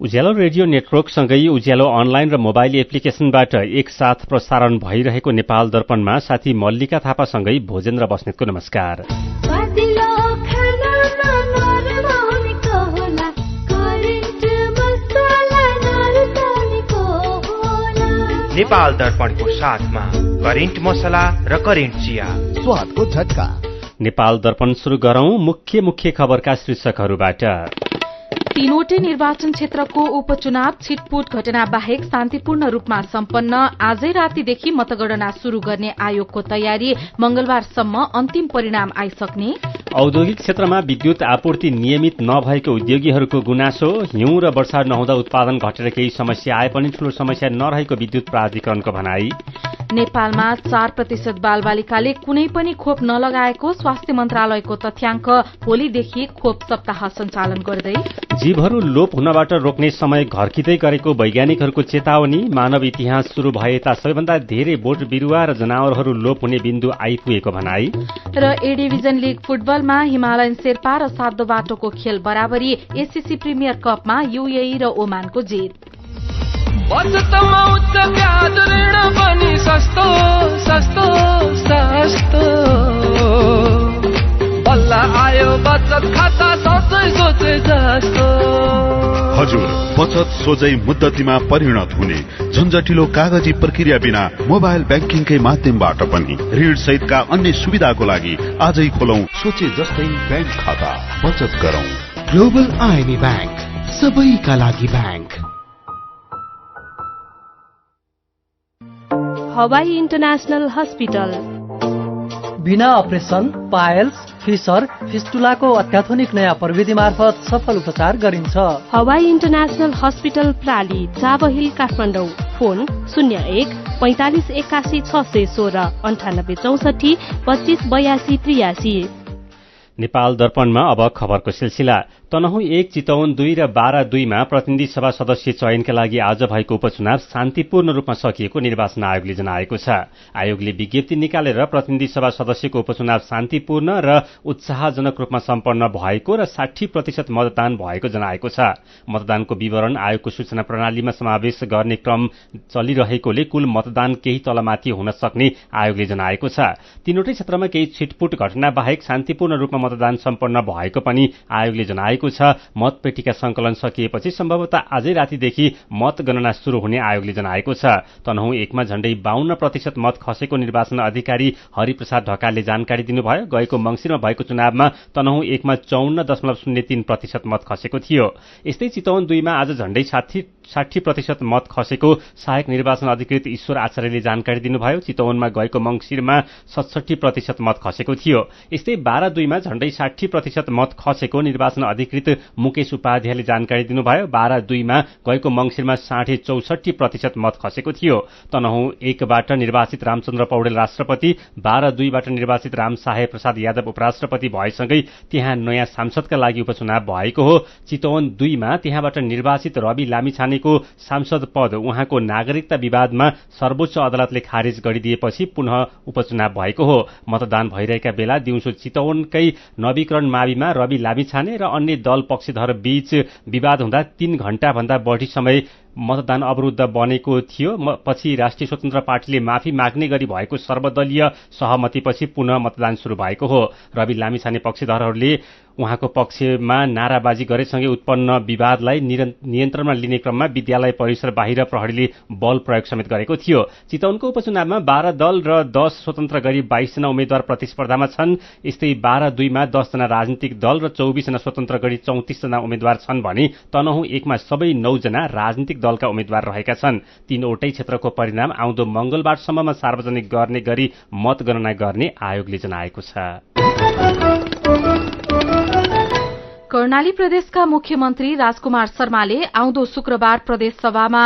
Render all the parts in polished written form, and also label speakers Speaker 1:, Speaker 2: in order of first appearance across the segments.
Speaker 1: उज्यालो radio नेटवर्कसँगै उज्यालो online र mobile एप्लिकेशनबाट एकसाथ प्रसारण भइरहेको नेपाल दर्पणमा साथी मल्लिका थापासँगै भोजेन्द्र बस्नेतको नमस्कार।
Speaker 2: नेपाल दर्पणको साथमा करेन्ट मसला र करेन्ट चिया,
Speaker 3: स्वादको झट्का।
Speaker 1: नेपाल दर्पण सुरु गरौं मुख्य खबरका शीर्षकहरूबाट।
Speaker 4: तीनवटै निर्वाचन क्षेत्रको उपचुनाव छिटपुट घटना बाहेक शान्तिपूर्ण रूपमा सम्पन्न। आजै रातिदेखि मतगणना शुरू गर्ने आयोगको तयारी, मंगलबारसम्म अन्तिम परिणाम आइसक्ने।
Speaker 1: औद्योगिक क्षेत्रमा विद्युत आपूर्ति नियमित नभएको उद्योगीहरूको गुनासो। हिउँ र वर्षा नहुँदा उत्पादन घटेर केही समस्या आए पनि ठूलो समस्या नरहेको विद्युत प्राधिकरणको भनाई।
Speaker 4: नेपालमा 4% बालबालिकाले कुनै पनि खोप नलगाएको स्वास्थ्य मन्त्रालयको तथ्याङ्क। भोलिदेखि खोप सप्ताह सञ्चालन गर्दै।
Speaker 1: जीवहरू लोप हुनबाट रोक्ने समय घर्किँदै गरेको वैज्ञानिकहरूको चेतावनी। मानव इतिहास शुरू भए यता सबैभन्दा धेरै बोट बिरूवा र जनावरहरू लोप हुने बिन्दु आइपुगेको भनाई।
Speaker 4: र ए डिभिजन लीग फुटबलमा हिमालयन शेर्पा र सातो बाटोको खेल बराबरी। एससीसी प्रिमियर कपमा यूएई र ओमानको जित।
Speaker 5: बचतमा उच्च ब्याज ऋण पनि सस्तो सस्तो सस्तो। बल्ल आयो बचत खाता सोचे जस्तो।
Speaker 6: हजुर, बचत सोझै मुद्दतीमा परिणत हुने झन्झटिलो कागजी प्रक्रिया बिना मोबाइल ब्याङ्किङकै माध्यमबाट पनि ऋण सहितका अन्य सुविधाको लागि आजै खोलौं सोचे जस्तै ब्याङ्क खाता। बचत गरौं।
Speaker 3: ग्लोबल आइएमए ब्याङ्क, सबैका लागि ब्याङ्क।
Speaker 7: हवाई इन्टरनेशनल हस्पिटल
Speaker 8: बिना अपरेसन, पायल्स, फिसर, फिस्टुलाको अत्याधुनिक नयाँ प्रविधि मार्फत सफल उपचार गरिन्छ।
Speaker 7: हवाई इन्टरनेशनल हस्पिटल प्राली, चाबहिल, काठमाडौँ। फोन 01 45 81 616 98 64 25 82 83।
Speaker 1: नेपाल दर्पणमा अब खबरको सिलसिला। तनहुँ 1, चितवन 2 र बारा 2 मा प्रतिनिधि सभा सदस्य चयनका लागि आज भएको उपचुनाव शान्तिपूर्ण रूपमा सकिएको निर्वाचन आयोगले जनाएको छ। आयोगले विज्ञप्ति निकालेर प्रतिनिधि सभा सदस्यको उपचुनाव शान्तिपूर्ण र उत्साहजनक रूपमा सम्पन्न भएको र 60% मतदान भएको जनाएको छ। मतदानको विवरण आयोगको सूचना प्रणालीमा समावेश गर्ने क्रम चलिरहेकोले कुल मतदान केही तलमाथि हुन सक्ने आयोगले जनाएको छ। तीनवटै क्षेत्रमा केही छिटपुट घटना बाहेक शान्तिपूर्ण रूपमा मतदान सम्पन्न भएको पनि आयोगले जनाएको छ। मतपेटिका संकलन सकिएपछि सम्भवतः आजै रातिदेखि मतगणना शुरू हुने आयोगले जनाएको छ। तनहुँ 1 मा झण्डै 52% मत खसेको निर्वाचन अधिकारी हरिप्रसाद ढकालले जानकारी दिनुभयो। गएको मंसिरमा भएको चुनावमा तनहुँ 1 मा 54.03% मत खसेको थियो। यस्तै चितवन 2 मा आज झण्डै 60% मत खसेको सहायक निर्वाचन अधिकृत ईश्वर आचार्यले जानकारी दिनुभयो। चितवनमा गएको मंसिरमा 67% मत खसेको थियो। यस्तै बारा 2 मा झण्डै 60% मत खसेको निर्वाचन अधिकृत मुकेश उपाध्यायले जानकारी दिनुभयो। बारा 2 मा गएको मंसिरमा 64% मत खसेको थियो। तनहुँ 1 बाट निर्वाचित रामचन्द्र पौडेल राष्ट्रपति, बारा 2 बाट निर्वाचित रामसाहे प्रसाद यादव उपराष्ट्रपति भएसँगै त्यहाँ नयाँ सांसदका लागि उपचुनाव भएको हो। चितवन 2 मा त्यहाँबाट निर्वाचित रवि लामिछानेको सांसद पद उहाँको नागरिकता विवादमा सर्वोच्च अदालतले खारेज गरिदिएपछि पुनः उपचुनाव भएको हो। मतदान भइरहेका बेला दिउँसो चितवनकै नवीकरण माविमा रवि लामिछाने र अन्य दल पक्षधर बीच विवाद हुँदा 3 घण्टा भन्दा बढी समय मतदान अवरुद्ध बनेको थियो। पछि राष्ट्रिय स्वतन्त्र पार्टीले माफी माग्ने गरी भएको सर्वदलीय सहमतिपछि पुनः मतदान शुरू भएको हो। रवि लामिछाने पक्षधरहरूले उहाँको पक्षमा नाराबाजी गरेसँगै उत्पन्न विवादलाई नियन्त्रणमा लिने क्रममा विद्यालय परिसर बाहिर प्रहरीले बल प्रयोग समेत गरेको थियो। चितवनको उपचुनावमा 12 दल र 10 स्वतन्त्र गरी 22 जना उम्मेद्वार प्रतिस्पर्धामा छन्। यस्तै बारा 2 मा 10 जना राजनीतिक दल र 24 जना स्वतन्त्र गरी 34 जना उम्मेद्वार छन् भने तनहुँ 1 मा सबै 9 जना राजनीतिक दलका उम्मेद्वार रहेका छन्। तीनवटै क्षेत्रको परिणाम आउँदो मंगलबारसम्ममा सार्वजनिक गर्ने गरी मतगणना गर्ने आयोगले जनाएको छ।
Speaker 4: कर्णाली प्रदेशका मुख्यमन्त्री राजकुमार शर्माले आउँदो शुक्रबार प्रदेश सभामा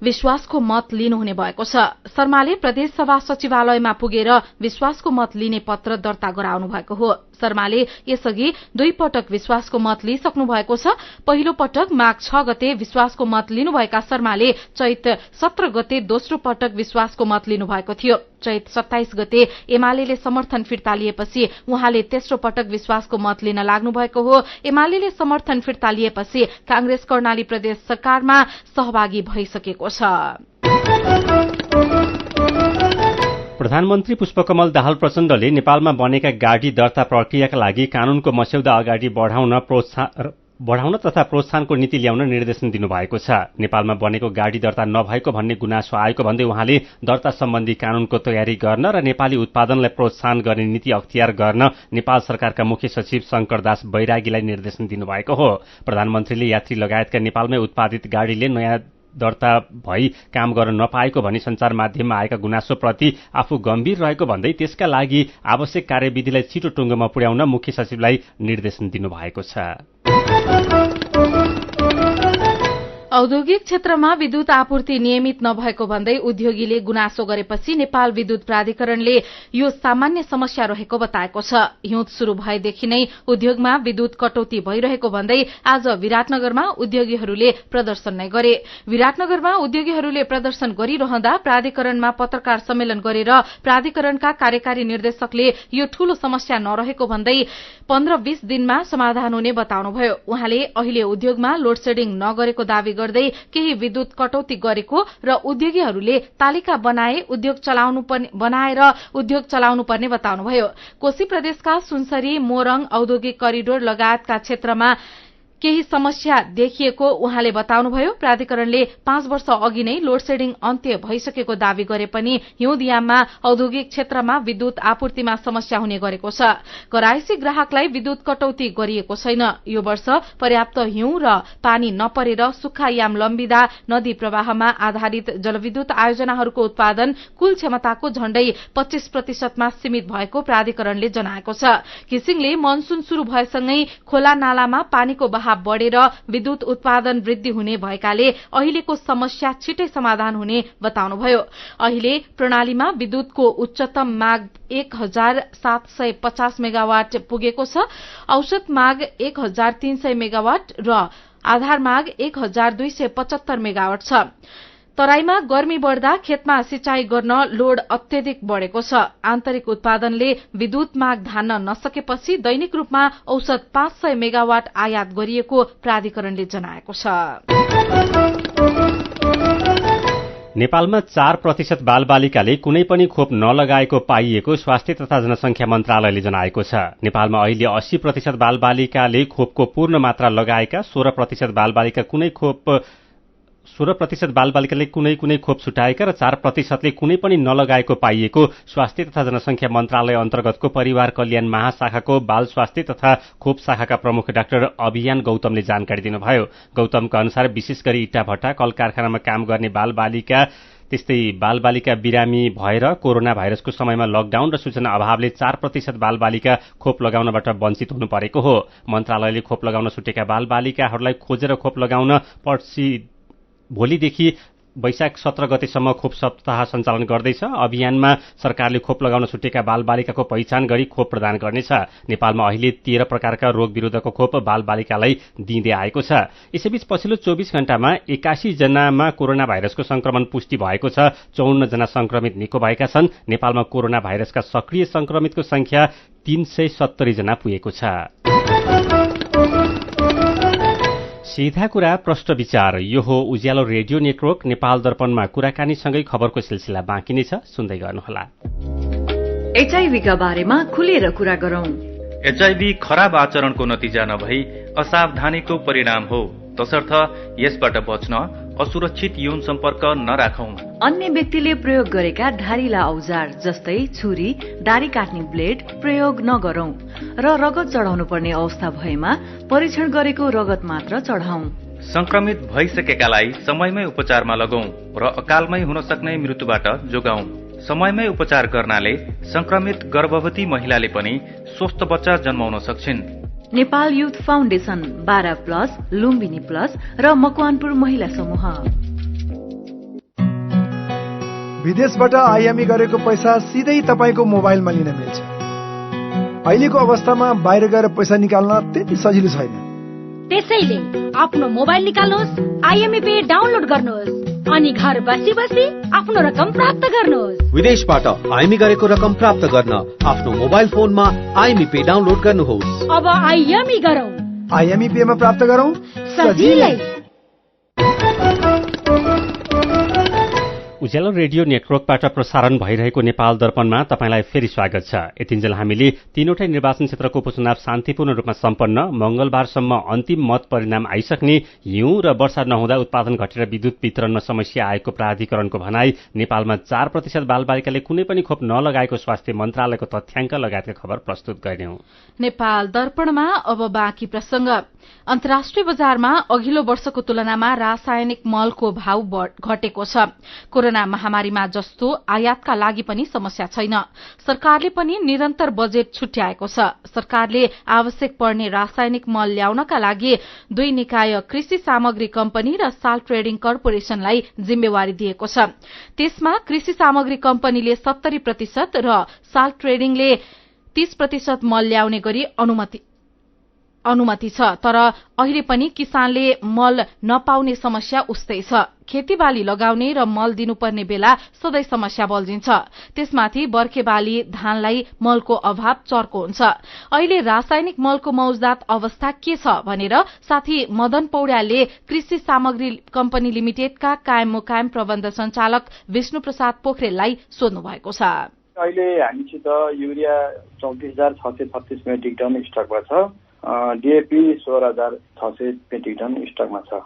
Speaker 4: विश्वासको मत लिनुहुने भएको छ। शर्माले प्रदेश सभा सचिवालयमा पुगेर विश्वासको मत लिने पत्र दर्ता गराउनु भएको हो। शर्माले यसअघि 2 पटक विश्वासको मत लिइसक्नु भएको छ। पहिलो पटक माघ 6 गते विश्वासको मत लिनुभएका शर्माले चैत 17 गते दोस्रो पटक विश्वासको मत लिनुभएको थियो। चैत 27 गते एमाले समर्थन फिर्ता लिएपछि उहाँले तेस्रो पटक विश्वासको मत लिन लाग्नु भएको हो। एमाले समर्थन फिर्ता लिएपछि कांग्रेस कर्णाली प्रदेश सरकारमा सहभागी भइसकेको छ।
Speaker 1: प्रधानमन्त्री पुष्पकमल दाहाल प्रचण्डले नेपालमा बनेका गाडी दर्ता प्रक्रियाका लागि कानूनको मस्यौदा अगाडि बढ़ाउन तथा प्रोत्साहनको नीति ल्याउन निर्देशन दिनुभएको छ। नेपालमा बनेको गाडी दर्ता नभएको भन्ने गुनासो आएको भन्दै उहाँले दर्ता सम्बन्धी कानूनको तयारी गर्न र नेपाली उत्पादनलाई प्रोत्साहन गर्ने नीति अख्तियार गर्न नेपाल सरकारका मुख्य सचिव शंकरदास बैरागीलाई निर्देशन दिनुभएको हो। प्रधानमन्त्रीले यात्री लगायतका नेपालमै उत्पादित गाडीले नयाँ दर्ता भई काम गर्न नपाएको भनी सञ्चार माध्यममा आएका गुनासोप्रति आफू गम्भीर रहेको भन्दै त्यसका लागि आवश्यक कार्यविधिलाई छिटो टुङ्गोमा पुर्याउन मुख्य सचिवलाई निर्देशन दिनुभएको छ।
Speaker 4: औद्योगिक क्षेत्रमा विद्युत आपूर्ति नियमित नभएको भन्दै उद्योगीले गुनासो गरेपछि नेपाल विद्युत प्राधिकरणले यो सामान्य समस्या रहेको बताएको छ। हिउँद शुरू भएदेखि नै उद्योगमा विद्युत कटौती भइरहेको भन्दै आज विराटनगरमा उद्योगीहरूले प्रदर्शन नै गरे। विराटनगरमा उद्योगीहरूले प्रदर्शन गरिरहँदा प्राधिकरणमा पत्रकार सम्मेलन गरेर प्राधिकरणका कार्यकारी निर्देशकले यो ठूलो समस्या नरहेको भन्दै 15-20 दिनमा समाधान हुने बताउनुभयो। उहाँले अहिले उद्योगमा लोडसेडिङ नगरेको दावी गर्दै केही विद्युत कटौती गरेको र उद्योगीहरूले तालिका बनाएर उद्योग चलाउनु पर्ने बताउनुभयो। कोशी प्रदेशका सुनसरी, मोरङ औद्योगिक करिडोर लगायतका क्षेत्रमा केही समस्या देखिएको उहाँले बताउनुभयो। प्राधिकरणले 5 वर्ष अघि नै लोडसेडिङ अन्त्य भइसकेको दावी गरे पनि हिउँदयाममा औद्योगिक क्षेत्रमा विद्युत आपूर्तिमा समस्या हुने गरेको छ। कराइसी ग्राहकलाई विद्युत कटौती गरिएको छैन। यो वर्ष पर्याप्त हिउँ र पानी नपरेर सुक्खा याम लम्बिँदा नदी प्रवाहमा आधारित जलविद्युत आयोजनाहरूको उत्पादन कुल क्षमताको झण्डै 25% मा सीमित भएको प्राधिकरणले जनाएको छ। किसिङले मनसून शुरू भएसँगै खोला नालामा पानीको बहाव बढ़ेर विद्युत उत्पादन वृद्धि हुने भएकाले अहिलेको समस्या छिटै समाधान हुने बताउनुभयो। अहिले प्रणालीमा विद्युतको उच्चतम माग 1750 मेगावाट पुगेको छ। औसत माग 1300 मेगावाट र आधार माग 1275 मेगावाट छ। तराईमा गर्मी बढ़दा खेतमा सिंचाई गर्न लोड अत्यधिक बढ़ेको छ। आन्तरिक उत्पादनले विद्युत माग धान्न नसकेपछि दैनिक रूपमा औसत 500 मेगावाट आयात गरिएको प्राधिकरणले जनाएको छ।
Speaker 1: नेपालमा 4% बालबालिकाले कुनै पनि खोप नलगाएको पाइएको स्वास्थ्य तथा जनसंख्या मन्त्रालयले जनाएको छ। नेपालमा अहिले 80% बालबालिकाले खोपको पूर्ण मात्रा लगाएका 16% बालबालिकाले कुनै खोप छुटाएका र 4%ले कुनै पनि नलगाएको पाइएको स्वास्थ्य तथा जनसंख्या मन्त्रालय अन्तर्गतको परिवार कल्याण महाशाखाको बाल स्वास्थ्य तथा खोप शाखाका प्रमुख डाक्टर अभियान गौतमले जानकारी दिनुभयो। गौतमका अनुसार विशेष गरी इट्टाभट्टा कल कारखानामा काम गर्ने बालबालिका त्यस्तै बालबालिका बिरामी भएर कोरोना भाइरसको समयमा लकडाउन र सूचना अभावले 4% बालबालिका खोप लगाउनबाट वञ्चित हुनु परेको हो। मन्त्रालयले खोप लगाउन छुटेका बालबालिकाहरूलाई खोजेर खोप लगाउन भोलिदेखि वैशाख 17 गतेसम्म खोप सप्ताह सञ्चालन गर्दैछ। अभियानमा सरकारले खोप लगाउन छुटेका बालबालिकाको पहिचान गरी खोप प्रदान गर्नेछ। नेपालमा अहिले 13 प्रकारका रोग विरुद्धको खोप बालबालिकालाई दिँदै आएको छ। यसैबीच पछिल्लो 24 घण्टामा 81 जनामा कोरोना भाइरसको संक्रमण पुष्टि भएको छ। 54 जना संक्रमित निको भएका छन्। नेपालमा कोरोना भाइरसका सक्रिय संक्रमितको संख्या 370 जना पुगेको छ। सीधा कुरा प्रश्न विचार, यो हो उज्यालो रेडियो नेटवर्क नेपाल दर्पणमा कुराकानीसँगै खबरको सिलसिला बाँकी नै छ, सुन्दै गर्नुहोला।
Speaker 9: एचआईभीका बारेमा खुलेर कुरा गरौं।
Speaker 10: एचआईभी खराब आचरणको नतिजा नभई असावधानीको परिणाम हो, तसर्थ यसबाट बच्न असुरक्षित यौन सम्पर्क नराखौं।
Speaker 9: अन्य व्यक्तिले प्रयोग गरेका धारिला औजार जस्तै छुरी, दारी काट्ने ब्लेड प्रयोग नगरौं र रगत चढाउनु पर्ने अवस्था भएमा परीक्षण गरेको रगत मात्र चढाउँ।
Speaker 10: संक्रमित भइसकेकालाई समयमै उपचारमा लगौं र अकालमै हुन सक्ने मृत्युबाट जोगाउँ। समयमै उपचार गर्नाले संक्रमित गर्भवती महिलाले पनि स्वस्थ बच्चा जन्माउन सक्छिन्।
Speaker 9: Nepal youth foundation, 12+, Lumbini plus र मकवानपुर महिला समूह।
Speaker 11: विदेशबाट आयामी गरेको पैसा सिधै तपाईको मोबाइलमा लिन मिल्छ। अहिलेको अवस्थामा बाहिर गएर पैसा निकाल्न त्यति सजिलो छैन।
Speaker 12: त्यसैले आफ्नो मोबाइल निकाल्नुहोस्, आइएमई पे डाउनलोड गर्नुहोस् अनि घर बसी बसी आफ्नो रकम प्राप्त गर्नुहोस्।
Speaker 13: विदेशबाट आइएमई गरेको रकम प्राप्त गर्न आफ्नो मोबाइल फोनमा आइएमई पे डाउनलोड गर्नुहोस्।
Speaker 12: अब आइएमई गरौँ,
Speaker 11: आइएमई पे मा प्राप्त गरौँ
Speaker 12: सजिलै।
Speaker 1: उज्यालो रेडियो नेटवर्कबाट प्रसारण भइरहेको नेपाल दर्पणमा तपाईंलाई फेरि स्वागत छ। यतिन्जेल हामीले तीनवटै निर्वाचन क्षेत्रको उपचुनाव शान्तिपूर्ण रूपमा सम्पन्न, मंगलबारसम्म अन्तिम मत परिणाम आइसक्ने, हिउँ र वर्षा नहुँदा उत्पादन घटेर विद्युत वितरणमा समस्या आएको प्राधिकरणको भनाई, नेपालमा 4% बालबालिकाले कुनै पनि खोप नलगाएको स्वास्थ्य मन्त्रालयको तथ्याङ्क लगायतका खबर प्रस्तुत गर्यौं।
Speaker 4: नेपाल दर्पणमा अब बाँकी प्रसंग। अन्तर्राष्ट्रिय बजारमा अघिल्लो वर्षको तुलनामा रासायनिक मलको भाव घटेको छ। कोरोना महामारीमा जस्तो आयातका लागि पनि समस्या छैन। सरकारले पनि निरन्तर बजेट छुट्याएको छ। सरकारले आवश्यक पर्ने रासायनिक मल ल्याउनका लागि 2 निकाय कृषि सामग्री कम्पनी र साल्ट ट्रेडिङ कर्पोरेशनलाई जिम्मेवारी दिएको छ। त्यसमा कृषि सामग्री कम्पनीले 70% र साल्ट ट्रेडिङले 30% मल ल्याउने गरी अनुमति छ। तर अहिले पनि किसानले मल नपाउने समस्या उस्तै छ। खेतीबाली लगाउने र मल दिनुपर्ने बेला सधैँ समस्या बल्झिन्छ। त्यसमाथि बर्खे बाली धानलाई मलको अभाव चर्को हुन्छ। अहिले रासायनिक मलको मौजदात अवस्था के छ भनेर साथी मदन पौड्यालले कृषि सामग्री कम्पनी लिमिटेडका कायम मुकायम प्रबन्ध संचालक विष्णु प्रसाद पोखरेललाई सोध्नु भएको छ।
Speaker 14: अहिले हामीसित युरिया 34,636 मेट्रिक टन स्टकमा छ। डीएपी 16,600 मेट्रिक टन स्टकमा छ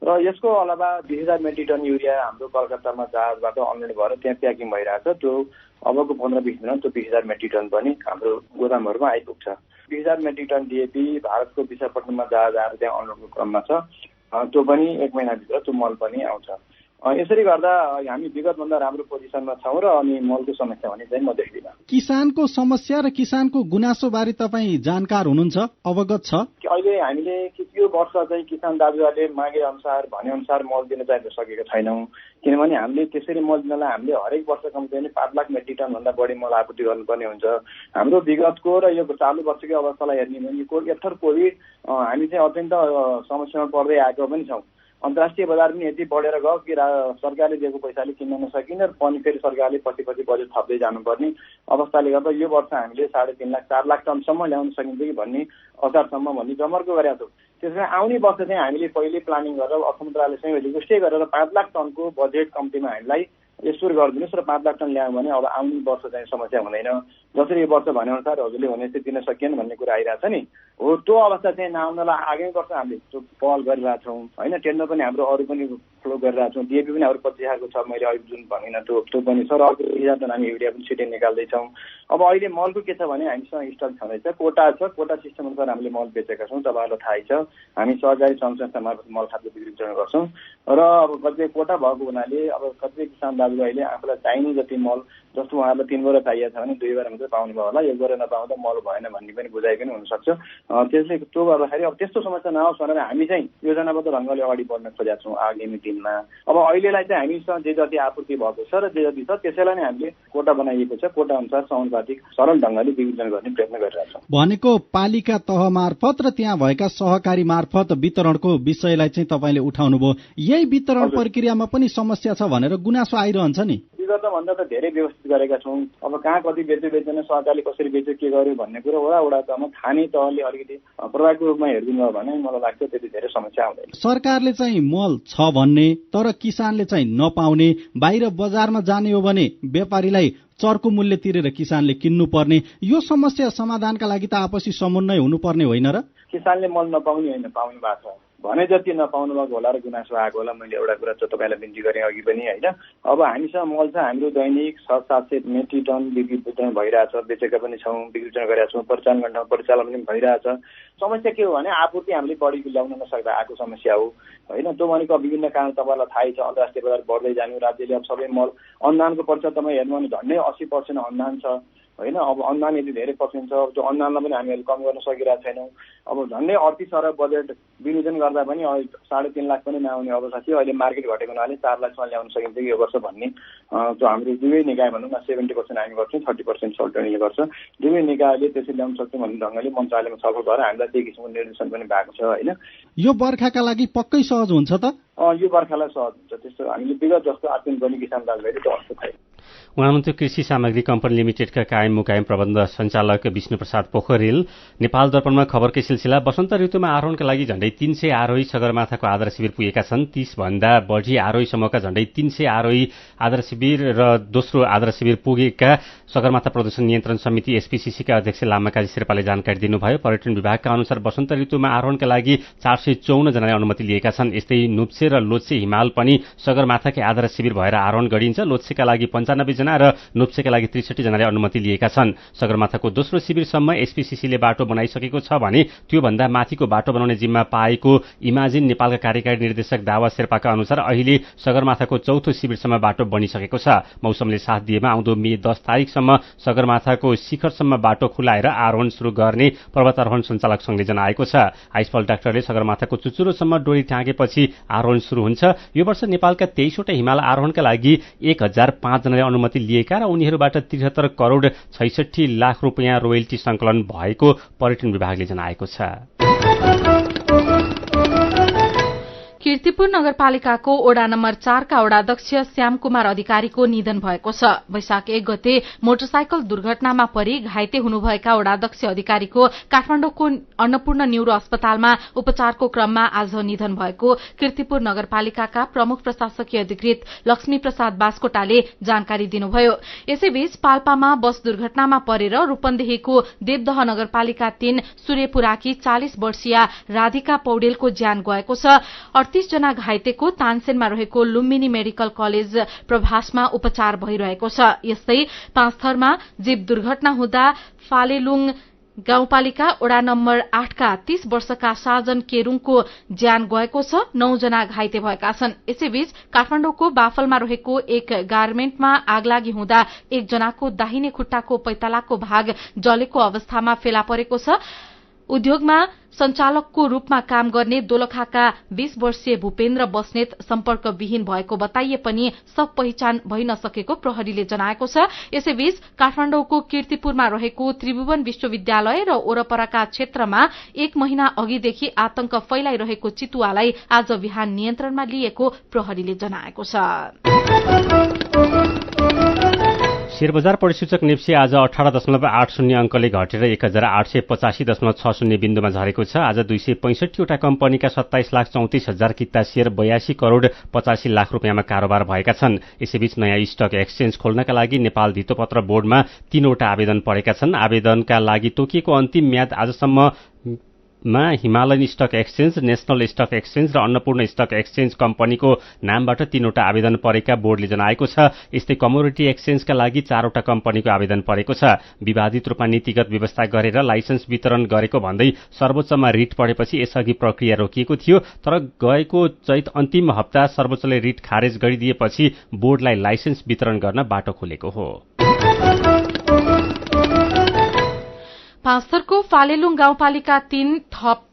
Speaker 14: र यसको अलावा 20,000 मेट्रिक टन युरिया हाम्रो कलकत्तामा जहाजबाट अनलोड भएर त्यहाँ प्याकिङ भइरहेछ। त्यो अबको 15-20 दिनमा त्यो 20,000 मेट्रिक टन पनि हाम्रो गोदामहरूमा आइपुग्छ। 20,000 मेट्रिक टन डीएपी भारतको विशाखापट्टनममा जहाज आएर त्यहाँ अनलोडको क्रममा छ। त्यो पनि 1 महिनाभित्र त्यो मल पनि आउँछ। यसरी गर्दा हामी विगतभन्दा राम्रो पोजिसनमा छौँ र अनि मलको समस्या भने चाहिँ म देख्दिनँ।
Speaker 15: किसानको समस्या र किसानको गुनासो बारे तपाईँ जानकार हुनुहुन्छ, अवगत छ?
Speaker 14: अहिले हामीले यो वर्ष चाहिँ किसान दाजुहरूले मागे अनुसार भने अनुसार मल दिन चाहिँ सकेका छैनौँ। किनभने हामीले त्यसरी मल दिनलाई हामीले हरेक वर्ष कम्ती 5 लाख मेट्रिक टन भन्दा बढी मल आपूर्ति गर्नुपर्ने हुन्छ। हाम्रो विगतको र यो चालु वर्षको अवस्थालाई हेर्ने भने यथर कोभिड हामी चाहिँ अत्यन्त समस्यामा पर्दै आएको पनि छौँ। अन्तर्राष्ट्रिय बजार पनि यति बढेर गयो कि सरकारले दिएको पैसाले किन्न नसकिने र पनि फेरि सरकारले पछि बजेट थप्दै जानुपर्ने अवस्थाले गर्दा यो वर्ष हामीले 3.5 लाख 4 लाख टनसम्म ल्याउन सकिन्छ कि भन्ने असारसम्म भन्ने जमर्को गरेका छौँ। त्यसमा आउने वर्ष चाहिँ हामीले पहिले प्लानिङ गरेर अर्थ मन्त्रालयसँग रिक्वेस्टै गरेर 5 लाख टनको बजेट कम्तीमा हामीलाई यसुर गरिदिनुहोस् र 5 लाख टन ल्यायो भने अब आउने वर्ष चाहिँ समस्या हुँदैन। जसरी यो वर्ष भने अनुसार हजुरले भने चाहिँ दिन सकिएन भन्ने कुरा आइरहेछ नि, हो त्यो अवस्था चाहिँ नआउनलाई आगामी वर्ष हामीले त्यो पहल गरिरहेछौँ होइन। टेन्डर पनि हाम्रो अरू पनि फ्लो गरिरहेछौँ। डीएपी पनि हाम्रो 25,000 को छ, मैले अहिले जुन भनिनँ त्यो पनि छ र अर्को 1,000 टन हामी युरिया पनि छिटै निकाल्दैछौँ। अब अहिले मलको के छ भने हामीसँग स्टक छँदैछ, कोटा छ। कोटा सिस्टम अनुसार हामीले मल बेचेका छौँ, तपाईँहरूलाई थाहै छ। हामी सहकारी सङ्घ संस्था मार्फत मल खाद्य बिक्री वितरण गर्छौँ र अब कतिपय कोटा भएको हुनाले अब कतिपय किसान दाजुले अहिले आफूलाई चाहिने जति मल, जस्तो उहाँहरूलाई 3 बोरा चाहिएको छ भने 2 बोरा मात्रै पाउनु भयो होला, 1 बोरा नपाउँदा मल भएन भन्ने पनि बुझाइ पनि हुनसक्छ। त्यसले त्यो गर्दाखेरि अब त्यस्तो समस्या नआओस् भनेर हामी चाहिँ योजनाबद्ध ढङ्गले अगाडि बढ्न खोजेका छौँ आगामी दिनमा। अब अहिलेलाई चाहिँ हामीसँग जे जति आपूर्ति भएको छ र जे जति छ त्यसैलाई नै हामीले कोटा बनाइएको छ। कोटा अनुसार समानुपातिक सरल ढङ्गले वितरण गर्ने प्रयत्न गरिरहेछौँ।
Speaker 15: भनेको पालिका तह मार्फत र त्यहाँ भएका सहकारी मार्फत वितरणको विषयलाई चाहिँ तपाईँले उठाउनुभयो। यही वितरण प्रक्रियामा पनि समस्या छ भनेर गुनासो आइरहन्छ नि।
Speaker 14: भन्दा त धेरै व्यवस्थित गरेका छौँ। अब कहाँ कति बेच्यो बेच्दैन, सहकारीले कसरी बेच्यो के गर्यो भन्ने कुरो वडा तहमा खाने तहले अलिकति प्रभावको रूपमा हेरिदिनु भयो भने मलाई लाग्छ त्यति धेरै समस्या आउँदैन।
Speaker 15: सरकारले चाहिँ मल छ भन्ने तर किसानले चाहिँ नपाउने, बाहिर बजारमा जाने हो भने व्यापारीलाई चर्को मूल्य तिरेर किसानले किन्नुपर्ने, यो समस्या समाधानका लागि त आपसी समन्वय हुनुपर्ने होइन र? किसानले मल नपाउने होइन, पाउनु भएको छ भने जति नपाउनु भएको होला र गुनासो आएको होला। मैले एउटा कुरा चाहिँ तपाईँलाई बिन्ती गरेँ अघि पनि होइन। अब हामीसँग मल छ, हाम्रो दैनिक 700-700 मेट्रिक टन बिक्री वितरण भइरहेछ, बेचेका पनि छौँ, बिक्री वितरण गरेका छौँ, परिचालन गर्ने ठाउँ परिचालन पनि भइरहेछ। समस्या के हो भने आपूर्ति हामीले बढी ल्याउन नसक्दा आएको समस्या हो होइन। त्यो भनेको विभिन्न कारण तपाईँलाई थाहै छ, अन्तर्राष्ट्रिय बजार बढ्दै जानु, राज्यले अब सबै मल अनुदानको प्रतिशत तपाईँ हेर्नु भने झन्डै 80% अनुदान छ
Speaker 14: होइन। अब अनुदान यदि धेरै पर्सिन्छ, त्यो अनुदानलाई पनि हामीहरूले कम गर्न सकिरहेको छैनौँ। अब झन्डै 38 अरब बजेट विनियोजन गर्दा पनि 3.5 लाख पनि नआउने अवस्था थियो। अहिले मार्केट घटेको हुनाले 4 लाखसम्म ल्याउन सकिन्छ कि यो वर्ष भन्ने जो हाम्रो दुवै निकाय भनौँ न 70% हामी गर्छौँ, 30% सल्टनीले गर्छ। दुवै निकायले त्यसरी ल्याउन सक्छौँ भन्ने ढङ्गले मन्त्रालयमा छलफल भएर हामीलाई त्यही किसिमको निर्देशन पनि भएको छ होइन।
Speaker 15: यो बर्खाका लागि पक्कै सहज हुन्छ त?
Speaker 14: यो बर्खालाई सहज हुन्छ, त्यस्तो हामीले विगत जस्तो आत्मन गर्ने किसान दाजुभाइले त्यो अवस्था छैन।
Speaker 1: उहाँ हुनुहुन्थ्यो कृषि सामग्री कम्पनी लिमिटेडका कायम मुकायम प्रबन्ध सञ्चालक विष्णुप्रसाद पोखरेल। नेपाल दर्पणमा खबरकै सिलसिला। वसन्त ऋतुमा आरोहणका लागि झण्डै 300 आरोही सगरमाथाको आधार शिविर पुगेका छन्। 30 भन्दा बढी आरोही समूहका झण्डै 300 आरोही आधार शिविर र दोस्रो आधार शिविर पुगेका सगरमाथा प्रदूषण नियन्त्रण समिति एसपीसीसीका अध्यक्ष लामाकाजी शेर्पाले जानकारी दिनुभयो। पर्यटन विभागका अनुसार वसन्त ऋतुमा आरोहणका लागि 454 जनाले अनुमति लिएका छन्। यस्तै नुप्से र लोत्से हिमाल पनि सगरमाथाकै आधार शिविर भएर आरोहण गरिन्छ। लोत्सेका लागि 95 जना र नुप्सेका लागि 63 जनाले अनुमति लिएका छन्। सगरमाथाको दोस्रो शिविरसम्म एसपीसीसीले बाटो बनाइसकेको छ भने त्योभन्दा माथिको बाटो बनाउने जिम्मा पाएको इमाजिन नेपालका कार्यकारी निर्देशक दावा शेर्पाका अनुसार अहिले सगरमाथाको चौथो शिविरसम्म बाटो बनिसकेको छ। मौसमले साथ दिएमा आउँदो मे 10 तारिकसम्म सगरमाथाको शिखरसम्म बाटो खुलाएर आरोहण सुरु गर्ने पर्वतारोहण सञ्चालक संघले जनाएको छ। आइसफल डाक्टरले सगरमाथाको चुचुरोसम्म डोरी टाँगेपछि आरोहण सुरु हुन्छ। यो वर्ष नेपालका 23वटा हिमाल आरोहणका लागि 1005 जनाले अनुमति लिएका र उनीहरूबाट 73 करोड 66 लाख रुपियाँ रोयल्टी संकलन भएको पर्यटन विभागले जनाएको छ।
Speaker 4: कीर्तिपुर नगरपालिकाको वडा नम्बर 4 का वडाध्यक्ष श्यामकुमार अधिकारीको निधन भएको छ। वैशाख 1 गते मोटरसाइकल दुर्घटनामा परि घाइते हुनुभएका वडाध्यक्ष अधिकारीको काठमाडौँको अन्नपूर्ण न्यूरो अस्पतालमा उपचारको क्रममा आज निधन भएको कीर्तिपुर नगरपालिकाका प्रमुख प्रशासकीय अधिकृत लक्ष्मी प्रसाद बास्कोटाले जानकारी दिनुभयो। यसैबीच पाल्पामा बस दुर्घटनामा परेर रूपन्देहीको देवदह नगरपालिका 3 सूर्यपुराकी 40 वर्षीय राधिका पौडेलको ज्यान गएको छ। 38 जना घाइतेको तानसेनमा रहेको लुम्बिनी मेडिकल कलेज प्रभासमा उपचार भइरहेको छ। यस्तै पाँचथरमा जीव दुर्घटना हुँदा फालेलुङ गाउँपालिका वडा नम्बर 8 का 30 वर्षका साजन केरुङको ज्यान गएको छ। 9 जना घाइते भएका छन्। यसैबीच काठमाडौँको बाफलमा रहेको एक गार्मेन्टमा आगलागी हुँदा एकजनाको दाहिने खुट्टाको पैतालाको भाग जलेको अवस्थामा फेला परेको छ। उद्योगमा सञ्चालकको रूपमा काम गर्ने दोलखाका 20 वर्षीय भूपेन्द्र बस्नेत सम्पर्कविहीन भएको बताइए पनि सब पहिचान भइ नसकेको प्रहरीले जनाएको छ। यसैबीच काठमाडौँको कीर्तिपुरमा रहेको त्रिभुवन विश्वविद्यालय र वरपरका क्षेत्रमा 1 महिना अघिदेखि आतंक फैलाइरहेको चितुवालाई आज बिहान नियन्त्रणमा लिएको प्रहरीले जनाएको छ।
Speaker 1: शेयर बजार परिसूचक नेप्सी आज 18.80 अंकले घटेर 1885.60 बिन्दुमा झरेको छ। आज 265 वटा कम्पनीका 27,34,000 किता शेयर 82 करोड 85 लाख रुपियाँमा कारोबार भएका छन्। यसैबीच नयाँ स्टक एक्सचेन्ज खोल्नका लागि नेपाल धितोपत्र बोर्डमा 3 वटा आवेदन परेका छन्। आवेदनका लागि तोकिएको अन्तिम म्याद आजसम्म Himalayan stock exchange, national stock exchange र अन्नपूर्ण स्टक एक्सचेन्ज कम्पनीको नामबाट 3 वटा आवेदन परेका बोर्डले जनाएको छ। यस्तै कमोडिटी एक्सचेन्जका लागि 4 वटा कम्पनीको आवेदन परेको छ। विवादित रूपमा नीतिगत व्यवस्था गरेर लाइसेन्स वितरण गरेको भन्दै सर्वोच्चमा रिट पढेपछि यसअघि प्रक्रिया रोकिएको थियो। तर गएको चैत अन्तिम हप्ता सर्वोच्चले रिट खारेज गरिदिएपछि बोर्डलाई लाइसेन्स वितरण गर्न बाटो खोलेको हो।
Speaker 4: पाँचथरको फालेलुङ गाउँपालिका 3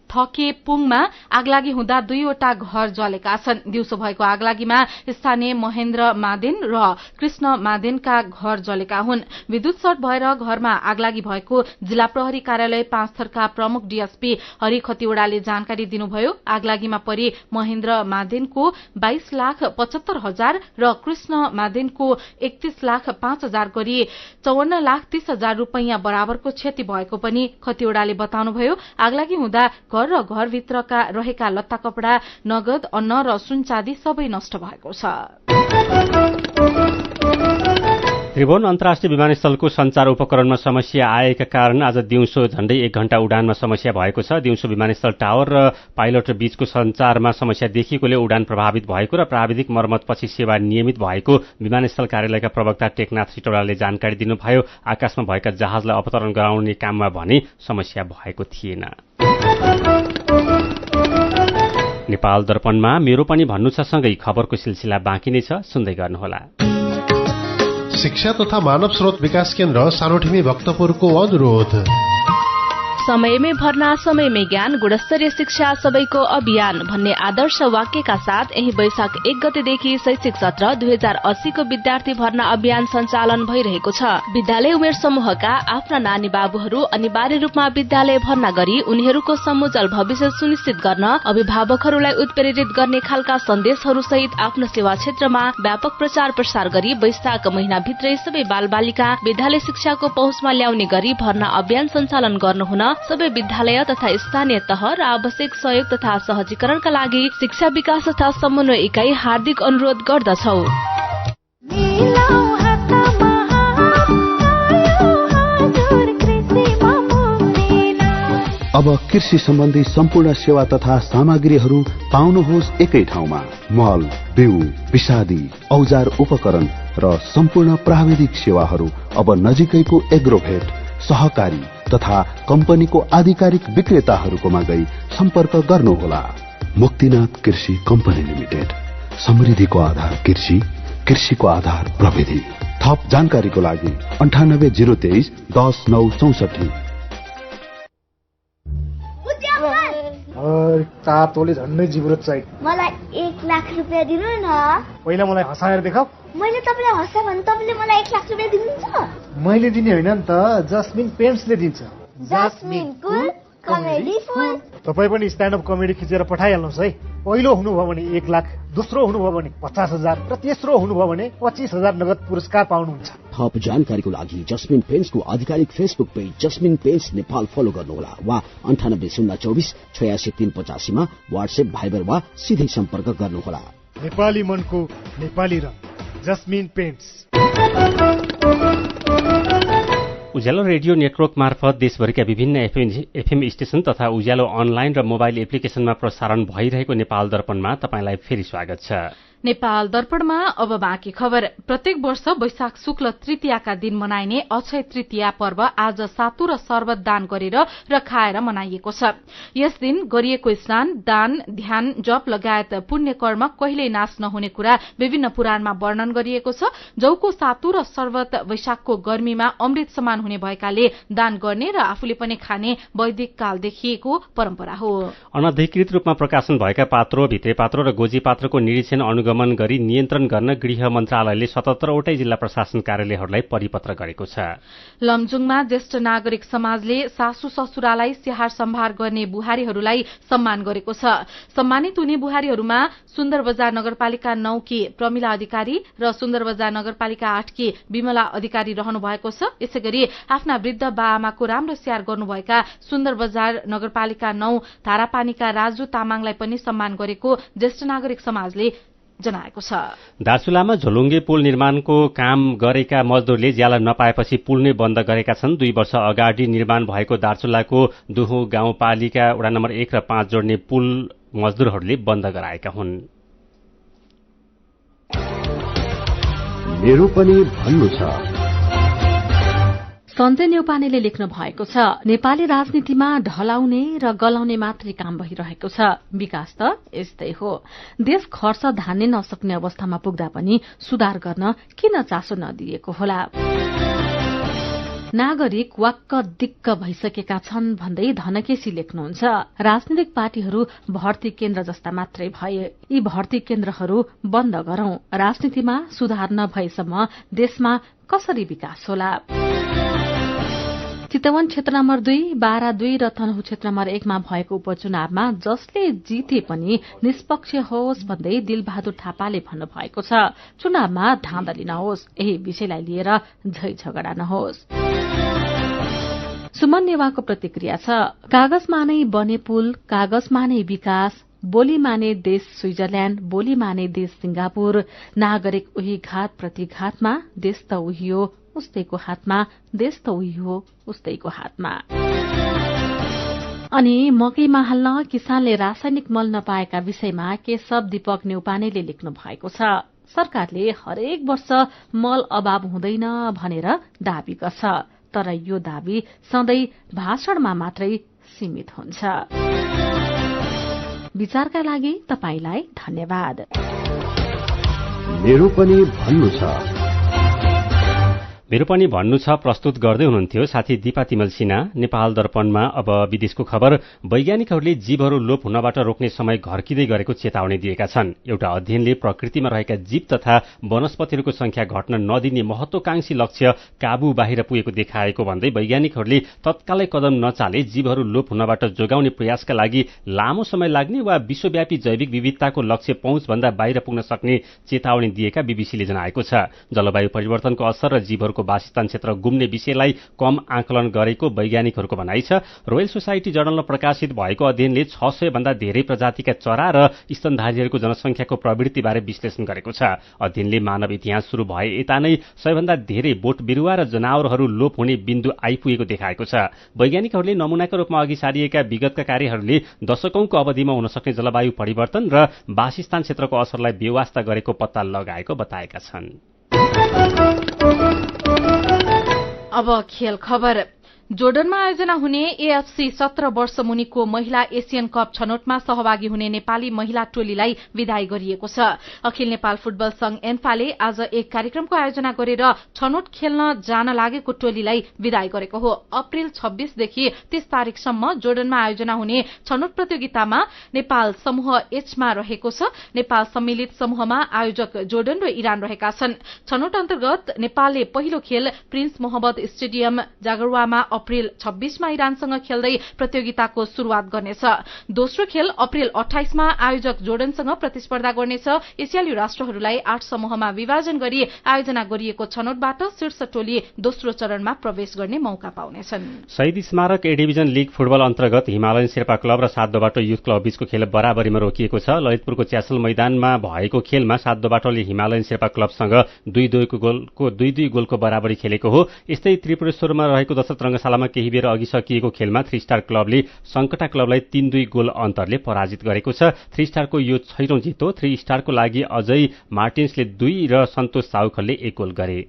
Speaker 4: थकेपुङमा आगलागी हुँदा 2 वटा घर जलेका छन्। दिउँसो भएको आगलागीमा स्थानीय महेन्द्र मादेन र कृष्ण मादेनका घर जलेका हुन्। विद्युत सर्ट भएर घरमा आगलागी भएको जिल्ला प्रहरी कार्यालय पाँचथरका प्रमुख डीएसपी हरि खतिवड़ाले जानकारी दिनुभयो। आगलागीमा परि महेन्द्र मादेनको 22,75,000 र कृष्ण मादेनको 31,05,000 गरी 54,30,000 रुपैयाँ बराबरको क्षति भएको पनि खतिवड़ाले बताउनुभयो। आगलागी हुँदा घर र घरभित्रका रहेका लत्ता कपड़ा, नगद, अन्न र सुनचाँदी सबै नष्ट भएको छ।
Speaker 1: त्रिभुवन अन्तर्राष्ट्रिय विमानस्थलको संचार उपकरणमा समस्या आएका कारण आज दिउँसो झण्डै 1 घण्टा उडानमा समस्या भएको छ। दिउँसो विमानस्थल टावर र पाइलट बीचको संचारमा समस्या देखिएकोले उडान प्रभावित भएको र प्राविधिक मर्मतपछि सेवा नियमित भएको विमानस्थल कार्यालयका प्रवक्ता टेकनाथ सिटौलाले जानकारी दिनुभयो। आकाशमा भएका जहाजलाई अवतरण गराउने काममा भने समस्या भएको थिएन। नेपाल दर्पणमा मेरो पनि भन्नु छ सँगै खबरको सिलसिला बाँकी नै छ, सुन्दै गर्नुहोला।
Speaker 16: शिक्षा तथा मानव स्रोत विकास केन्द्र सानोठिमी भक्तपुरको अनुरोध।
Speaker 7: समयमै भर्ना समयमै ज्ञान गुणस्तरीय शिक्षा सबैको अभियान भन्ने आदर्श वाक्यका साथ यही वैशाख 1 गतेदेखि शैक्षिक सत्र 2080 को विद्यार्थी भर्ना अभियान सञ्चालन भइरहेको छ। विद्यालय उमेर समूहका आफ्ना नानी बाबुहरू अनिवार्य रूपमा विद्यालय भर्ना गरी उनीहरूको समुज्जवल भविष्य सुनिश्चित गर्न अभिभावकहरूलाई उत्प्रेरित गर्ने खालका सन्देशहरू सहित आफ्नो सेवा क्षेत्रमा व्यापक प्रचार प्रसार गरी वैशाख महिनाभित्रै सबै बालबालिका विद्यालय शिक्षाको पहुँचमा ल्याउने गरी भर्ना अभियान सञ्चालन गर्नुहुन सबै विद्यालय तथा स्थानीय तह र आवश्यक सहयोग तथा सहजीकरणका लागि शिक्षा विकास तथा समन्वय इकाई हार्दिक अनुरोध गर्दछौ।
Speaker 6: अब कृषि सम्बन्धी सम्पूर्ण सेवा तथा सामग्रीहरू पाउनुहोस् एकै ठाउँमा। मल, बिउ, विषादी, औजार उपकरण र सम्पूर्ण प्राविधिक सेवाहरू अब नजिकैको एग्रोभेट, सहकारी तथा कम्पनीको आधिकारिक विक्रेताहरूकोमा गई सम्पर्क गर्नुहोला। मुक्तिनाथ कृषि कम्पनी लिमिटेड, समृद्धिको आधार कृषि, कृषिको आधार प्रविधि। थप जानकारीको लागि 98 023 10 9 64।
Speaker 11: तातोले झन्डै जिब्रो चाहियो।
Speaker 17: मलाई 1 लाख रुपैयाँ दिनु न।
Speaker 11: पहिला मलाई हँसाएर देखाऊ।
Speaker 17: मैले तपाईलाई हँसा भने तपाईले मलाई 1 लाख रुपैयाँ दिनुहुन्छ?
Speaker 11: मैले दिने होइन नि त, जस्मिन पेन्ट्सले दिन्छ।
Speaker 17: जस्मिन कुल कमेडी फुल।
Speaker 11: तपाई पनि स्ट्यान्ड अप कमेडी खिचेर पठाइहाल्नुहोस् है। पहिलो हुनुभयो भने 1 लाख, दोस्रो हुनुभयो भने 50,000 र तेस्रो हुनुभयो भने 25,000 नगद पुरस्कार पाउनुहुन्छ।
Speaker 18: थप जानकारीको लागि जस्मिन पेन्ट्सको आधिकारिक फेसबुक पेज जस्मिन पेन्ट्स नेपाल फलो गर्नुहोला वा 98 024 86 385 मा व्हाट्सएप, भाइबर वा सिधै सम्पर्क गर्नुहोला।
Speaker 11: नेपाली मनको नेपाली रङ, जस्मिन पेन्ट्स।
Speaker 1: उज्यालो रेडियो नेटवर्क मार्फत देशभरिका विभिन्न एफएम स्टेशन तथा उज्यालो अनलाइन र मोबाइल एप्लिकेशनमा प्रसारण भइरहेको नेपाल दर्पणमा तपाईंलाई फेरि स्वागत छ।
Speaker 4: नेपाल दर्पणमा अब बाँकी खबर। प्रत्येक वर्ष वैशाख शुक्ल तृतीयाका दिन मनाइने अक्षय तृतीया पर्व आज सातु र शरबत दान गरेर र खाएर मनाइएको छ। यस दिन गरिएको स्नान, दान, ध्यान, जप लगायत पुण्य कर्म कहिल्यै नाश नहुने कुरा विभिन्न पुराणमा वर्णन गरिएको छ। जौको सातु र शरबत वैशाखको गर्मीमा अमृत समान हुने भएकाले दान गर्ने र आफूले पनि खाने वैदिक कालदेखिको परम्परा हो।
Speaker 1: अनधिकृत रूपमा प्रकाशन भएका पात्रो, भित्रे पात्रो र गोजी पात्रको निरीक्षण अनुगमन गरी नियन्त्रण गर्न गृह मन्त्रालयले 77 वटै जिल्ला प्रशासन कार्यालयहरूलाई परिपत्र गरेको छ।
Speaker 4: लमजुङमा ज्येष्ठ नागरिक समाजले सासू ससुरालाई स्याहार सम्भार गर्ने बुहारीहरूलाई सम्मान गरेको छ। सम्मानित हुने बुहारीहरूमा सुन्दरबजार नगरपालिका 9 की प्रमिला अधिकारी र सुन्दरबजार नगरपालिका 8 की विमला अधिकारी रहनु भएको छ। यसैगरी आफ्ना वृद्ध बाआमाको राम्रो स्याहार गर्नुभएका सुन्दरबजार नगरपालिका 9 धारापानीका राजु तामाङलाई पनि सम्मान गरेको ज्येष्ठ नागरिक समाजले जनाएको छ।
Speaker 1: दार्चुलामा झोलुङ्गे पुल निर्माणको काम गरेका मजदूरले ज्याला नपाएपछि पुल नै बन्द गरेका छन्। 2 वर्ष अगाडि निर्माण भएको दार्चुलाको दुहु गाउँपालिका वडा नम्बर 1 र 5 जोड्ने पुल मजदूरहरूले बन्द गराएका हुन्।
Speaker 6: मेरो पनि भन्नु छ।
Speaker 4: सञ्जय न्यौपानेले लेख्नु भएको छ, नेपाली राजनीतिमा ढलाउने र गलाउने मात्रै काम भइरहेको छ। विकास त यस्तै हो। देश खर्च धान्ने नसक्ने अवस्थामा पुग्दा पनि सुधार गर्न किन चासो नदिएको होला? नागरिक वाक्क दिक्क भइसकेका छन् भन्दै धनकेशी लेख्नुहुन्छ। राजनीतिक पार्टीहरू भर्ती केन्द्र जस्ता मात्रै भए। यी भर्ती केन्द्रहरू बन्द गरौं। राजनीतिमा सुधार नभएसम्म देशमा कसरी विकास होला? चितवन क्षेत्र नम्बर 2, बारा 2 र तनहु क्षेत्र नम्बर 1 मा भएको उपचुनावमा जसले जिते पनि निष्पक्ष होस् भन्दै दिलबहादुर थापाले भन्नुभएको छ। चुनावमा धाँधली नहोस्, यही विषयलाई लिएर झै झगडा नहोस्। सुमन नेवाको प्रतिक्रिया छ, कागजमा नै बने पुल, कागजमा नै विकास, बोली माने देश स्विजरल्याण्ड, बोली माने देश सिंगापुर, नागरिक उही घात प्रतिघातमा, देश त उही हो उस्तैको हातमा, देश त उही हो उस्तैको हातमा। अनि मकैमा हाल्न किसानले रासायनिक मल नपाएका विषयमा केशव दीपक न्यौपानेले लेख्नु भएको छ। सरकारले हरेक वर्ष मल अभाव हुँदैन भनेर दाबी गर्छ, तर यो दाबी सधैँ भाषणमा मात्रै सीमित हुन्छ। विचारका लागि तपाईलाई धन्यवाद।
Speaker 6: मेरो पनि भन्नु छ।
Speaker 1: मेरो पनि भन्नु छ प्रस्तुत गर्दै हुनुहुन्थ्यो साथी दीपा तिमल सिन्हा। नेपाल दर्पणमा अब विदेशको खबर। वैज्ञानिकहरूले जीवहरू लोप हुनबाट रोक्ने समय घर्किँदै गरेको चेतावनी दिएका छन्। एउटा अध्ययनले प्रकृतिमा रहेका जीव तथा वनस्पतिहरूको संख्या घट्न नदिने महत्वाकांक्षी लक्ष्य काबू बाहिर पुगेको देखाएको भन्दै वैज्ञानिकहरूले तत्कालै कदम नचाले जीवहरू लोप हुनबाट जोगाउने प्रयासका लागि लामो समय लाग्ने वा विश्वव्यापी जैविक विविधताको लक्ष्य पहुँचभन्दा बाहिर पुग्न सक्ने चेतावनी दिएका बीबीसीले जनाएको छ। जलवायु परिवर्तनको असर र जीवहरूको वासस्थान क्षेत्र गुम्ने विषयलाई कम आकलन गरेको वैज्ञानिकहरूको भनाइ छ। रोयल सोसाइटी जर्नलमा प्रकाशित भएको अध्ययनले 600 भन्दा धेरै प्रजातिका चरा र स्तनधारीहरूको जनसंख्याको प्रवृत्तिबारे विश्लेषण गरेको छ। अध्ययनले मानव इतिहास सुरु भए यता नै 100 भन्दा धेरै बोट बिरुवा र जनावरहरू लोप हुने बिन्दु आइपुगेको देखाएको छ। वैज्ञानिकहरूले नमूनाका रूपमा अघि सारिएका विगतका कार्यहरूले दशकौंको अवधिमा हुन सक्ने जलवायु परिवर्तन र वासस्थान क्षेत्रको असरलाई बेवास्ता गरेको पत्ता लगाएको बताएका छन्।
Speaker 4: अब खेल खबर। जोर्डनमा आयोजना हुने एएफसी 17 वर्ष मुनिको महिला एशियन कप छनौटमा सहभागी हुने नेपाली महिला टोलीलाई विदाई गरिएको छ। अखिल नेपाल फुटबल संघ एन्फाले आज एक कार्यक्रमको आयोजना गरेर छनौट खेल्न जान लागेको टोलीलाई विदाई गरेको हो। अप्रेल 26 देखि 30 तारिकसम्म जोर्डनमा आयोजना हुने छनौट प्रतियोगितामा नेपाल समूह एचमा रहेको छ। नेपाल सम्मिलित समूहमा आयोजक जोर्डन र इरान रहेका छन्। छनौट अन्तर्गत नेपालले पहिलो खेल प्रिन्स मोहम्मद स्टेडियम जागरवामा अप्रेल 26 मा इरानसँग खेल्दै प्रतियोगिताको शुरूआत गर्नेछ। दोस्रो खेल अप्रेल 28 मा आयोजक जोर्डनसँग प्रतिस्पर्धा गर्नेछ। एसियाली राष्ट्रहरूलाई 8 समूहमा विभाजन गरी आयोजना गरिएको छनौटबाट शीर्ष टोली दोस्रो चरणमा प्रवेश गर्ने मौका पाउनेछन्।
Speaker 1: शहीद स्मारक ए डिभिजन लीग फुटबल अन्तर्गत हिमालयन शेर्पा क्लब र सातदोबाटो युथ क्लब बीचको खेल बराबरीमा रोकिएको छ। ललितपुरको च्यासल मैदानमा भएको खेलमा सातदोबाटोले हिमालयन शेर्पा क्लबसँग 2-2 गोलको बराबरी खेलेको हो। यस्तै त्रिपुरेश्वरमा रहेको दशरथ रंगशालामा केही बेर अघि सकिएको खेलमा 3 स्टार क्लबले संकटा क्लबलाई 3-2 गोल अन्तरले पराजित गरेको छ। 3 स्टारको यो 6औं जित हो। 3 स्टारको लागि अजय मार्टिन्सले 2 र सन्तोष साउखलले 1 गोल गरे।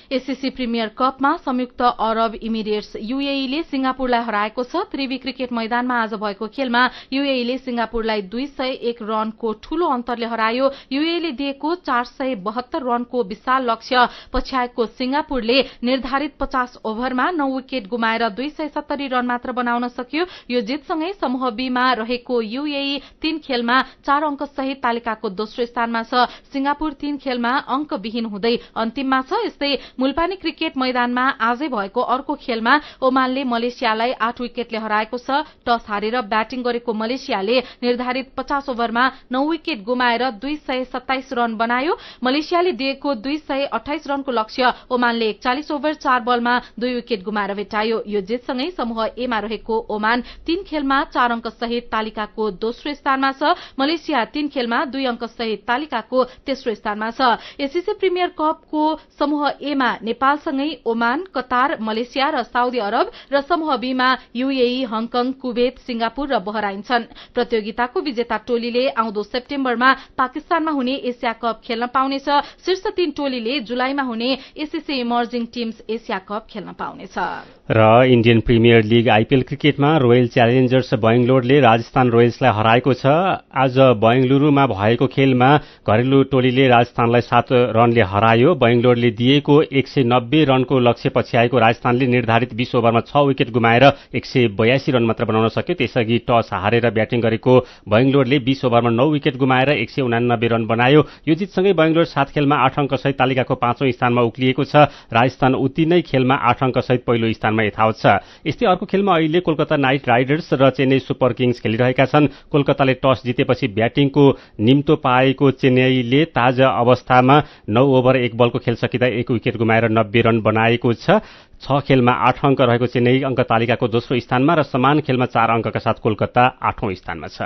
Speaker 4: एससीसी प्रिमियर कपमा संयुक्त अरब इमिरेट्स यूएईले सिंगापुरलाई हराएको छ। त्रिवी क्रिकेट मैदानमा आज भएको खेलमा यूएईले सिंगापुरलाई 201 रनको ठूलो अन्तरले हरायो। यूएईले दिएको 472 रनको विशाल लक्ष्य पछ्याएको सिंगापुरले निर्धारित 50 ओभरमा 9 विकेट गुमाएर 270 रन मात्र बनाउन सक्यो। यो जितसँगै समूह बीमा रहेको यूएई 3 खेलमा 4 अंक सहित तालिकाको दोस्रो स्थानमा छ। सिंगापुर 3 खेलमा अंकविहीन हुँदै अन्तिममा छ। यस्तै मुलपानी क्रिकेट मैदानमा आजै भएको अर्को खेलमा ओमानले मलेसियालाई 8 विकेटले हराएको छ। टस हारेर ब्याटिङ गरेको मलेसियाले निर्धारित 50 ओभरमा 9 विकेट गुमाएर 227 रन बनायो। मलेसियाले दिएको 228 रनको लक्ष्य ओमानले 41 ओभर 4 बलमा 2 विकेट गुमाएर भेटायो। यो जितसँगै समूह एमा रहेको ओमान 3 खेलमा 4 अंक सहित तालिकाको दोस्रो स्थानमा छ। मलेसिया 3 खेलमा 2 अंक सहित तालिकाको तेस्रो स्थानमा छ। एससीसी प्रिमियर कपको समूह एमा नेपालसँगै ओमान, कतार, मलेसिया र साउदी अरब र समूह बीमा यूएई, हङकङ, कुवेत, सिंगापुर र बहराइन छन्। प्रतियोगिताको विजेता टोलीले आउँदो सेप्टेम्बरमा पाकिस्तानमा हुने एसिया कप खेल्न पाउनेछ। शीर्ष 3 टोलीले जुलाईमा हुने SCC emerging teams Asia cup खेल्न पाउनेछ।
Speaker 1: र इन्डियन प्रिमियर लीग आईपीएल क्रिकेटमा रोयल च्यालेन्जर्स बैंगलोरले राजस्थान रोयल्सलाई हराएको छ। आज बैंगलुरूमा भएको खेलमा घरेलु टोलीले राजस्थानलाई 7 रनले हरायो। बैंगलोरले दिएको 190 रनको लक्ष्य पछ्याएको राजस्थानले निर्धारित 20 ओभरमा 6 विकेट गुमाएर 182 रन मात्र बनाउन सक्यो। त्यसअघि टस हारेर ब्याटिङ गरेको बैंगलोरले 20 ओभरमा 9 विकेट गुमाएर 189 रन बनायो। यो जितसँगै बैंगलोर 7 खेलमा 8 अंक सहित तालिकाको 5औं स्थानमा उक्लिएको छ। राजस्थान उति नै खेलमा 8 अंक सहित पहिलो स्थानमा यथावत छ। यस्तै अर्को खेलमा अहिले कोलकाता नाइट राइडर्स र चेन्नई सुपर किङ्स खेलिरहेका छन्। कोलकाताले टस जितेपछि ब्याटिङको निम्तो पाएको चेन्नईले ताजा अवस्थामा 9 ओभर 1 बलको खेल सकिँदा 1 विकेट गुमाएर 90 रन बनाएको छ। 6 खेलमा 8 अंक रहेको चेन्नई अंक तालिकाको दोस्रो स्थानमा र समान खेलमा 4 अंकका साथ कोलकाता 8औं स्थानमा छ।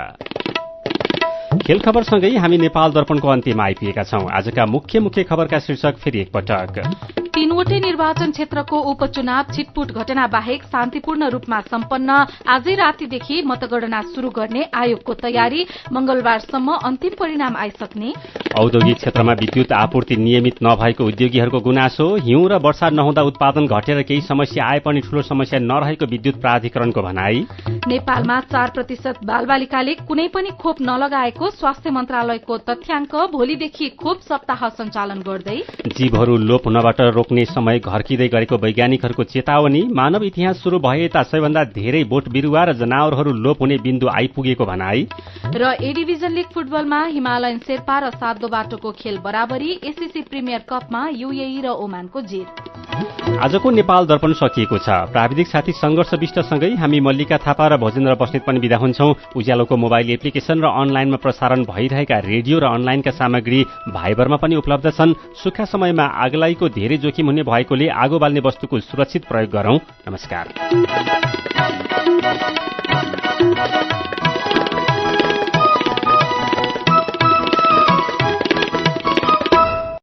Speaker 1: खेल खबरसँगै हामी नेपाल दर्पणको अन्त्यमा आइपुगेका छौं। आजका मुख्य खबरका शीर्षक फेरि एकपटक।
Speaker 4: 3वटै निर्वाचन क्षेत्रको उपचुनाव छिटपुट घटना बाहेक शान्तिपूर्ण रूपमा सम्पन्न। आजै रातिदेखि मतगणना शुरू गर्ने आयोगको तयारी। मंगलबारसम्म अन्तिम परिणाम आइसक्ने।
Speaker 1: औद्योगिक क्षेत्रमा विद्युत आपूर्ति नियमित नभएको उद्योगीहरूको गुनासो। हिउँ र वर्षा नहुँदा उत्पादन घटेर केही समस्या आए पनि ठूलो समस्या नरहेको विद्युत प्राधिकरणको भनाई।
Speaker 4: नेपालमा 4% बालबालिकाले कुनै पनि खोप नलगाएको स्वास्थ्य मन्त्रालयको तथ्याङ्क। भोलिदेखि खोप सप्ताह सञ्चालन गर्दै
Speaker 1: जीवहरू लोप हुनबाट रोक्ने समय घर्किँदै गरेको वैज्ञानिकहरूको चेतावनी, मानव इतिहास सुरु भए यता सबैभन्दा धेरै बोट बिरुवा र जनावरहरू लोप हुने बिन्दु आइपुगेको भनाई
Speaker 4: र ए डिभिजन लीग फुटबलमा हिमालयन शेर्पा र सातो बाटोको खेल बराबरी, एससीसी प्रिमियर कपमा यूएई र ओमानको जित।
Speaker 1: आजको नेपाल दर्पण सकिएको छ। प्राविधिक साथी संघर्ष विष्टसँगै हामी मल्लिका थापा र भजेन्द्र बस्नेत पनि बिदा हुन्छौं। उज्यालोको मोबाइल एप्लिकेशन र अनलाइनमा प्रसारण भइरहेका रेडियो र अनलाइनका सामग्री भाइबरमा पनि उपलब्ध छन्। सुक्खा समयमा आगलागीको धेरै जोखिम हुने भएकोले आगो बाल्ने वस्तुको सुरक्षित प्रयोग गरौं। नमस्कार।